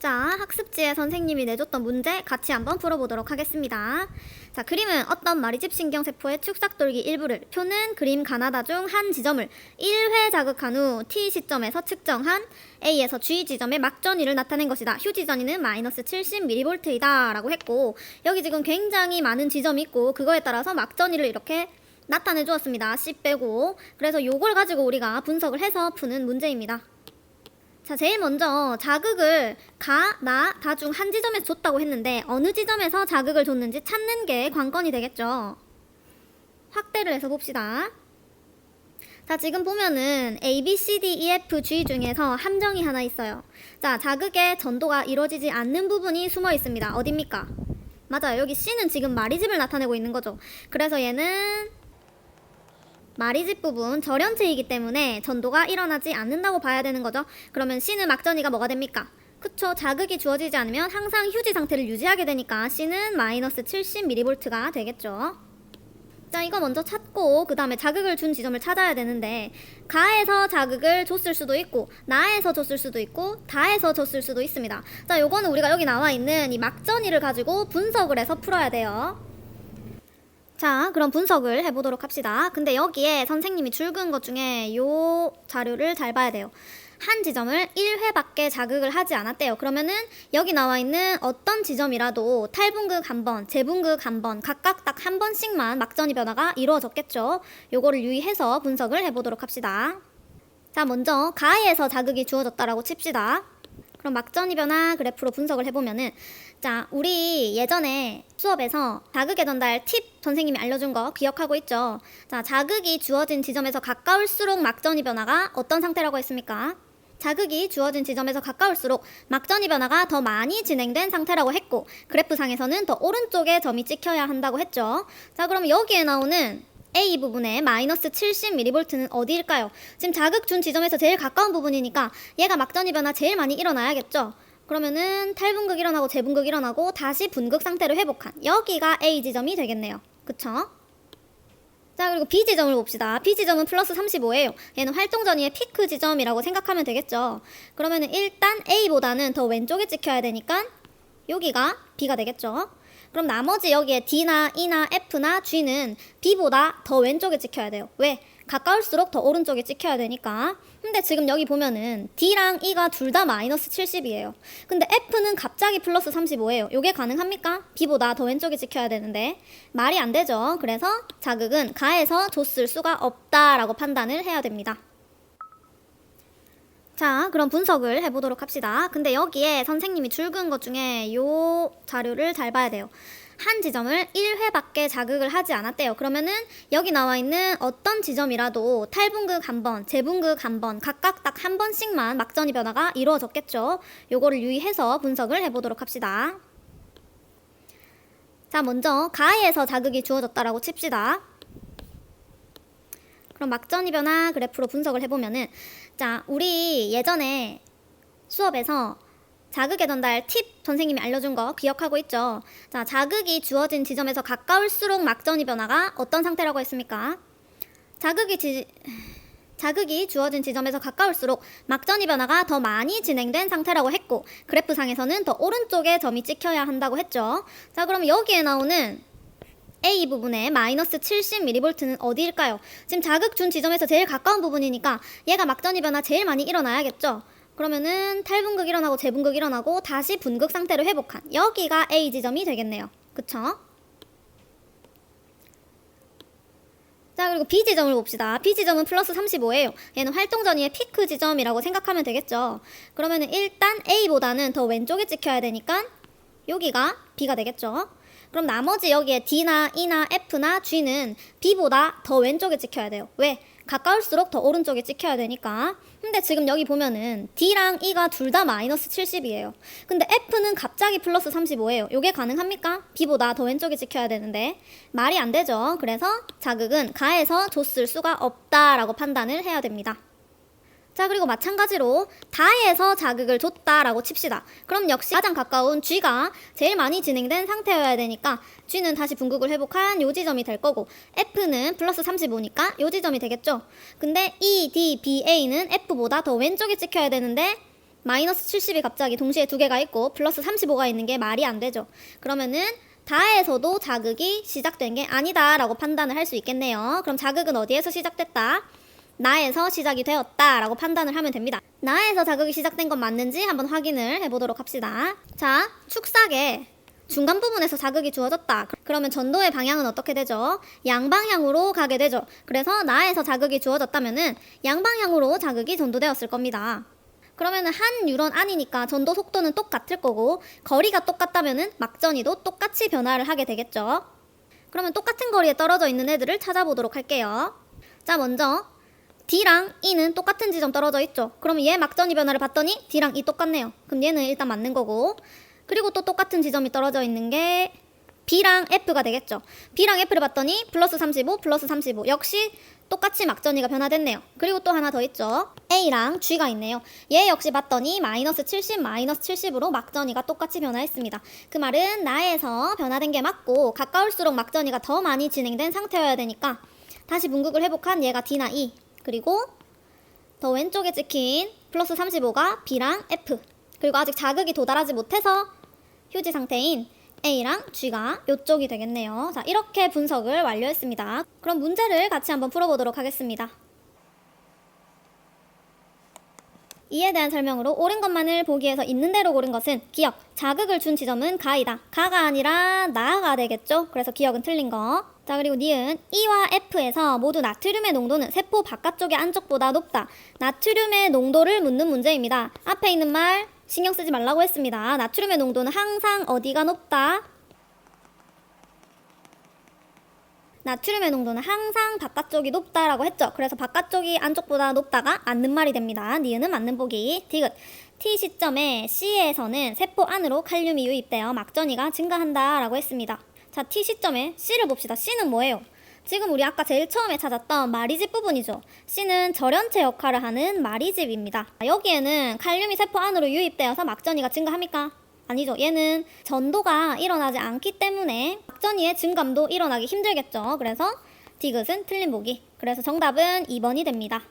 자, 학습지에 선생님이 내줬던 문제 같이 한번 풀어보도록 하겠습니다. 자, 그림은 어떤 마리집 신경세포의 축삭돌기 일부를 표는 그림 가나다 중 한 지점을 1회 자극한 후 T 시점에서 측정한 A에서 G 지점의 막전위를 나타낸 것이다. 휴 지점위는 마이너스 70mV이다 라고 했고, 여기 지금 굉장히 많은 지점이 있고 그거에 따라서 막전위를 이렇게 나타내 주었습니다. C 빼고. 그래서 요걸 가지고 우리가 분석을 해서 푸는 문제입니다. 자, 제일 먼저 자극을 가, 나, 다 중 한 지점에서 줬다고 했는데 어느 지점에서 자극을 줬는지 찾는 게 관건이 되겠죠. 확대를 해서 봅시다. 자, 지금 보면은 A, B, C, D, E, F, G 중에서 함정이 하나 있어요. 자, 자극의 전도가 이루어지지 않는 부분이 숨어 있습니다. 어딥니까? 맞아요. 여기 C는 지금 마리집을 나타내고 있는 거죠. 그래서 얘는 마리집 부분 절연체이기 때문에 전도가 일어나지 않는다고 봐야 되는 거죠. 그러면 C는 막전위가 뭐가 됩니까? 그쵸, 자극이 주어지지 않으면 항상 휴지 상태를 유지하게 되니까 C는 마이너스 70mV가 되겠죠. 자, 이거 먼저 찾고 그 다음에 자극을 준 지점을 찾아야 되는데, 가에서 자극을 줬을 수도 있고 나에서 줬을 수도 있고 다에서 줬을 수도 있습니다. 자, 요거는 우리가 여기 나와 있는 이 막전위를 가지고 분석을 해서 풀어야 돼요. 자, 그럼 분석을 해보도록 합시다. 근데 여기에 선생님이 줄근 것 중에 요 자료를 잘 봐야 돼요. 한 지점을 1회밖에 자극을 하지 않았대요. 그러면은 여기 나와 있는 어떤 지점이라도 탈분극 한 번, 재분극 한 번, 각각 딱 한 번씩만 막전위 변화가 이루어졌겠죠. 요거를 유의해서 분석을 해보도록 합시다. 자, 먼저 가에서 자극이 주어졌다라고 칩시다. 그럼 막전위 변화 그래프로 분석을 해보면은, 자, 우리 예전에 수업에서 자극의 전달 팁 선생님이 알려준 거 기억하고 있죠? 자, 자극이 주어진 지점에서 가까울수록 막전위 변화가 어떤 상태라고 했습니까? 자극이 주어진 지점에서 가까울수록 막전위 변화가 더 많이 진행된 상태라고 했고, 그래프상에서는 더 오른쪽에 점이 찍혀야 한다고 했죠. 자, 그럼 여기에 나오는 A 부분의 마이너스 70mV는 어디일까요? 지금 자극 준 지점에서 제일 가까운 부분이니까 얘가 막전위 변화 제일 많이 일어나야겠죠? 그러면은 탈분극 일어나고 재분극 일어나고 다시 분극 상태를 회복한 여기가 A 지점이 되겠네요. 그쵸? 자, 그리고 B 지점을 봅시다. B 지점은 플러스 35예요. 얘는 활동 전위의 피크 지점이라고 생각하면 되겠죠. 그러면은 일단 A보다는 더 왼쪽에 찍혀야 되니까 여기가 B가 되겠죠. 그럼 나머지 여기에 D나 E나 F나 G는 B보다 더 왼쪽에 찍혀야 돼요. 왜? 가까울수록 더 오른쪽에 찍혀야 되니까. 근데 지금 여기 보면은 D랑 E가 둘 다 마이너스 70이에요. 근데 F는 갑자기 플러스 35예요. 요게 가능합니까? B보다 더 왼쪽에 찍혀야 되는데 말이 안 되죠. 그래서 자극은 가에서 줬을 수가 없다라고 판단을 해야 됩니다. 자, 그럼 분석을 해보도록 합시다. 근데 여기에 선생님이 줄근 것 중에 요 자료를 잘 봐야 돼요. 한 지점을 1회밖에 자극을 하지 않았대요. 그러면은 여기 나와 있는 어떤 지점이라도 탈분극 한 번, 재분극 한 번, 각각 딱 한 번씩만 막전위 변화가 이루어졌겠죠. 요거를 유의해서 분석을 해보도록 합시다. 자, 먼저 가에서 자극이 주어졌다라고 칩시다. 그럼 막전위 변화 그래프로 분석을 해보면은, 자, 우리 예전에 수업에서 자극의 전달 팁 선생님이 알려준 거 기억하고 있죠? 자, 자극이 주어진 지점에서 가까울수록 막전위 변화가 어떤 상태라고 했습니까? 자극이 주어진 지점에서 가까울수록 막전위 변화가 더 많이 진행된 상태라고 했고, 그래프상에서는 더 오른쪽에 점이 찍혀야 한다고 했죠. 자, 그럼 여기에 나오는 A 부분의 마이너스 70mV는 어디일까요? 지금 자극 준 지점에서 제일 가까운 부분이니까 얘가 막전위 변화 제일 많이 일어나야겠죠? 그러면은 탈분극 일어나고 재분극 일어나고 다시 분극 상태를 회복한 여기가 A 지점이 되겠네요. 그쵸? 자, 그리고 B 지점을 봅시다. B 지점은 플러스 35예요. 얘는 활동 전위의 피크 지점이라고 생각하면 되겠죠. 그러면은 일단 A보다는 더 왼쪽에 찍혀야 되니까 여기가 B가 되겠죠. 그럼 나머지 여기에 D나 E나 F나 G는 B보다 더 왼쪽에 찍혀야 돼요. 왜? 가까울수록 더 오른쪽에 찍혀야 되니까. 근데 지금 여기 보면은 D랑 E가 둘 다 마이너스 70이에요. 근데 F는 갑자기 플러스 35예요. 요게 가능합니까? B보다 더 왼쪽에 찍혀야 되는데 말이 안 되죠. 그래서 자극은 가에서 줬을 수가 없다라고 판단을 해야 됩니다. 자, 그리고 마찬가지로 다에서 자극을 줬다라고 칩시다. 그럼 역시 가장 가까운 G가 제일 많이 진행된 상태여야 되니까 G는 다시 분극을 회복한 요 지점이 될 거고, F는 플러스 35니까 요 지점이 되겠죠. 근데 E, D, B, A는 F보다 더 왼쪽에 찍혀야 되는데 마이너스 70이 갑자기 동시에 두 개가 있고 플러스 35가 있는 게 말이 안 되죠. 그러면은 다에서도 자극이 시작된 게 아니다 라고 판단을 할 수 있겠네요. 그럼 자극은 어디에서 시작됐다? 나에서 시작이 되었다 라고 판단을 하면 됩니다. 나에서 자극이 시작된 건 맞는지 한번 확인을 해보도록 합시다. 자, 축삭의 중간 부분에서 자극이 주어졌다. 그러면 전도의 방향은 어떻게 되죠? 양방향으로 가게 되죠. 그래서 나에서 자극이 주어졌다면은 양방향으로 자극이 전도되었을 겁니다. 그러면은 한 뉴런 안이니까 전도 속도는 똑같을 거고 거리가 똑같다면은 막전이도 똑같이 변화를 하게 되겠죠. 그러면 똑같은 거리에 떨어져 있는 애들을 찾아보도록 할게요. 자, 먼저 D랑 E는 똑같은 지점 떨어져 있죠. 그러면 얘 막전이 변화를 봤더니 D랑 E 똑같네요. 그럼 얘는 일단 맞는 거고, 그리고 또 똑같은 지점이 떨어져 있는 게 B랑 F가 되겠죠. B랑 F를 봤더니 플러스 35, 플러스 35 역시 똑같이 막전이가 변화됐네요. 그리고 또 하나 더 있죠. A랑 G가 있네요. 얘 역시 봤더니 마이너스 70, 마이너스 70으로 막전이가 똑같이 변화했습니다. 그 말은 나에서 변화된 게 맞고 가까울수록 막전이가 더 많이 진행된 상태여야 되니까 다시 분극을 회복한 얘가 D나 E, 그리고 더 왼쪽에 찍힌 플러스 35가 B랑 F, 그리고 아직 자극이 도달하지 못해서 휴지 상태인 A랑 G가 이쪽이 되겠네요. 자, 이렇게 분석을 완료했습니다. 그럼 문제를 같이 한번 풀어보도록 하겠습니다. 이에 대한 설명으로 옳은 것만을 보기 위해서 있는 대로 고른 것은 기억, 자극을 준 지점은 가이다. 가가 아니라 나가 되겠죠? 그래서 기억은 틀린 거. 자, 그리고 니은 E와 F에서 모두 나트륨의 농도는 세포 바깥쪽의 안쪽보다 높다. 나트륨의 농도를 묻는 문제입니다. 앞에 있는 말 신경 쓰지 말라고 했습니다. 나트륨의 농도는 항상 어디가 높다? 나트륨의 농도는 항상 바깥쪽이 높다라고 했죠. 그래서 바깥쪽이 안쪽보다 높다가 맞는 말이 됩니다. 니은은 맞는 보기. 디귿. T 시점에 C에서는 세포 안으로 칼륨이 유입되어 막전이가 증가한다라고 했습니다. 자, T 시점에 C를 봅시다. C는 뭐예요? 지금 우리 아까 제일 처음에 찾았던 마리집 부분이죠. C는 절연체 역할을 하는 마리집입니다. 여기에는 칼륨이 세포 안으로 유입되어서 막전이가 증가합니까? 아니죠. 얘는 전도가 일어나지 않기 때문에 막전이의 증감도 일어나기 힘들겠죠. 그래서 디귿은 틀린 보기. 그래서 정답은 2번이 됩니다.